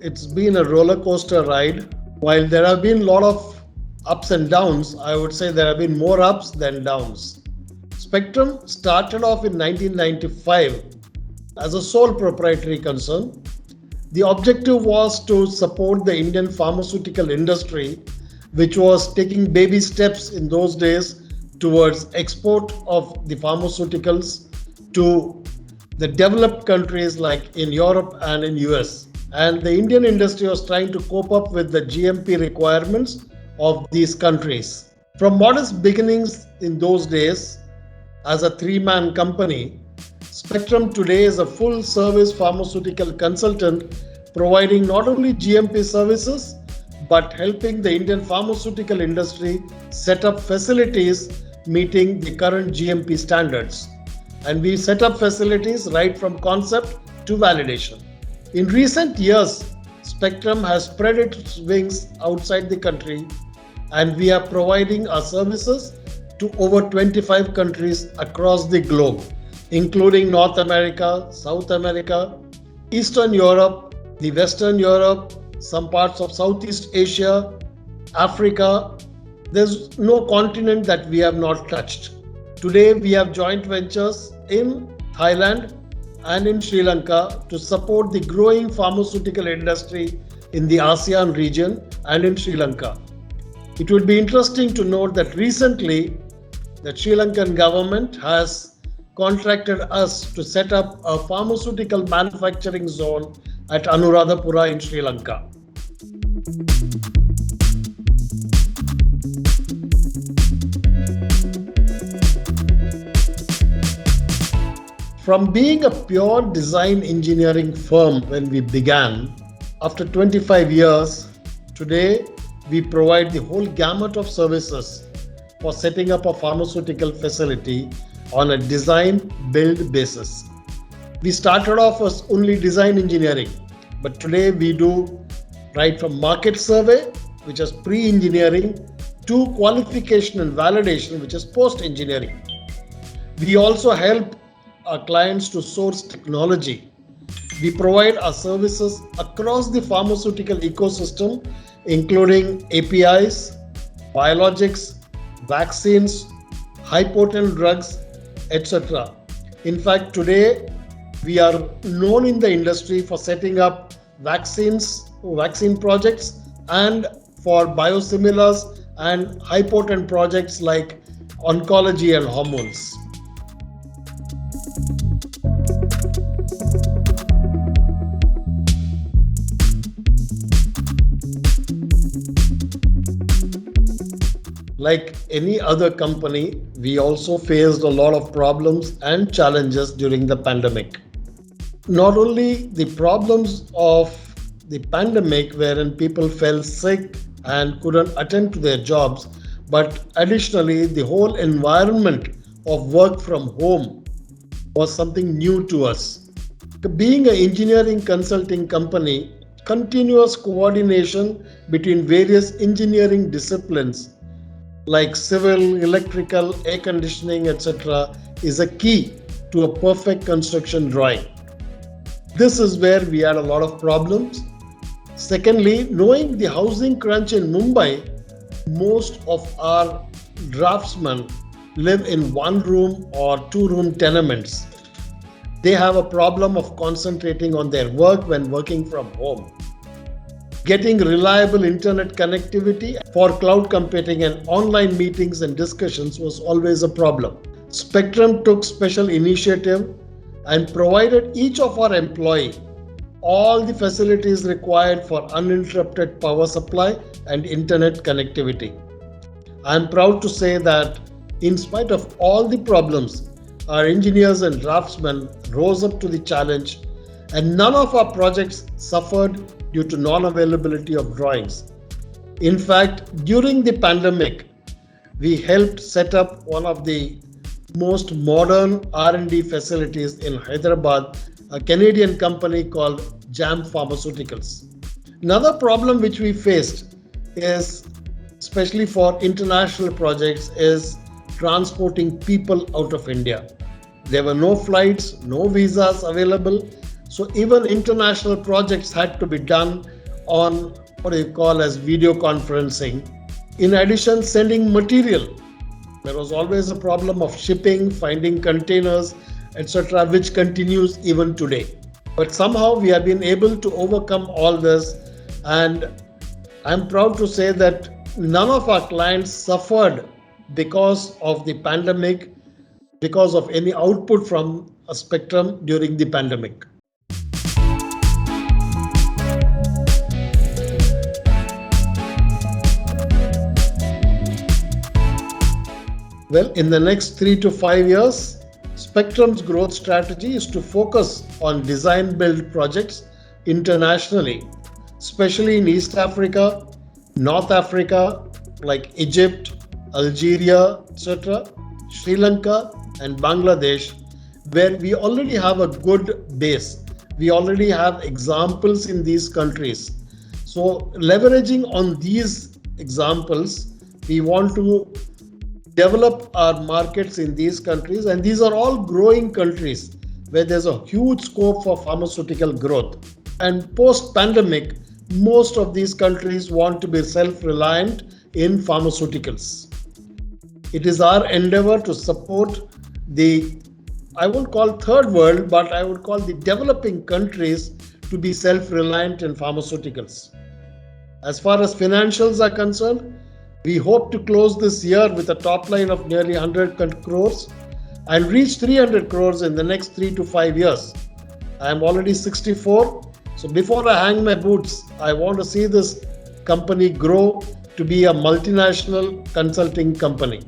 it's been a roller coaster ride. While there have been a lot of ups and downs, I would say there have been more ups than downs. Spectrum started off in 1995 as a sole proprietary concern. The objective was to support the Indian pharmaceutical industry, which was taking baby steps in those days towards export of the pharmaceuticals to the developed countries like in Europe and in US. And the Indian industry was trying to cope up with the GMP requirements of these countries. From modest beginnings in those days, as a three-man company, Spectrum today is a full-service pharmaceutical consultant providing not only GMP services but helping the Indian pharmaceutical industry set up facilities meeting the current GMP standards. And we set up facilities right from concept to validation. In recent years, Spectrum has spread its wings outside the country, and we are providing our services to over 25 countries across the globe, including North America, South America, Eastern Europe, the Western Europe, some parts of Southeast Asia, Africa. There's no continent that we have not touched. Today, we have joint ventures in Thailand and in Sri Lanka to support the growing pharmaceutical industry in the ASEAN region and in Sri Lanka. It would be interesting to note that recently, the Sri Lankan government has contracted us to set up a pharmaceutical manufacturing zone at Anuradhapura in Sri Lanka. From being a pure design engineering firm when we began, after 25 years, today we provide the whole gamut of services for setting up a pharmaceutical facility on a design-build basis. We started off as only design engineering, but today we do right from market survey, which is pre-engineering, to qualification and validation, which is post-engineering. We also help our clients to source technology. We provide our services across the pharmaceutical ecosystem, including APIs, biologics, vaccines, high-potent drugs, etc. In fact, today we are known in the industry for setting up vaccine projects and for biosimilars and high-potent projects like oncology and hormones. Like any other company, we also faced a lot of problems and challenges during the pandemic. Not only the problems of the pandemic wherein people fell sick and couldn't attend to their jobs, but additionally the whole environment of work from home was something new to us. Being an engineering consulting company, continuous coordination between various engineering disciplines like civil, electrical, air conditioning, etc. is a key to a perfect construction drawing. This is where we had a lot of problems. Secondly, knowing the housing crunch in Mumbai, most of our draftsmen live in one-room or two-room tenements. They have a problem of concentrating on their work when working from home. Getting reliable internet connectivity for cloud computing and online meetings and discussions was always a problem. Spectrum took special initiative and provided each of our employees all the facilities required for uninterrupted power supply and internet connectivity. I am proud to say that in spite of all the problems, our engineers and draftsmen rose up to the challenge, and none of our projects suffered due to non-availability of drawings. In fact, during the pandemic, we helped set up one of the most modern R&D facilities in Hyderabad, a Canadian company called Jam Pharmaceuticals. Another problem which we faced is, especially for international projects, is transporting people out of India. There were no flights, no visas available. So even international projects had to be done on what you call as video conferencing. In addition, sending material. There was always a problem of shipping, finding containers, etc., which continues even today. But somehow we have been able to overcome all this, and I'm proud to say that none of our clients suffered because of the pandemic, because of any output from a spectrum during the pandemic. Well, in the next 3 to 5 years, Spectrum's growth strategy is to focus on design build projects internationally, especially in East Africa, North Africa, like Egypt, Algeria, etc., Sri Lanka, and Bangladesh, where we already have a good base. We already have examples in these countries. So, leveraging on these examples, we want to develop our markets in these countries, and these are all growing countries where there's a huge scope for pharmaceutical growth. And post-pandemic, most of these countries want to be self-reliant in pharmaceuticals. It is our endeavor to support the, I won't call third world, but I would call the developing countries to be self-reliant in pharmaceuticals. As far as financials are concerned, we hope to close this year with a top line of nearly 100 crores and reach 300 crores in the next 3 to 5 years. I am already 64, so before I hang my boots, I want to see this company grow to be a multinational consulting company.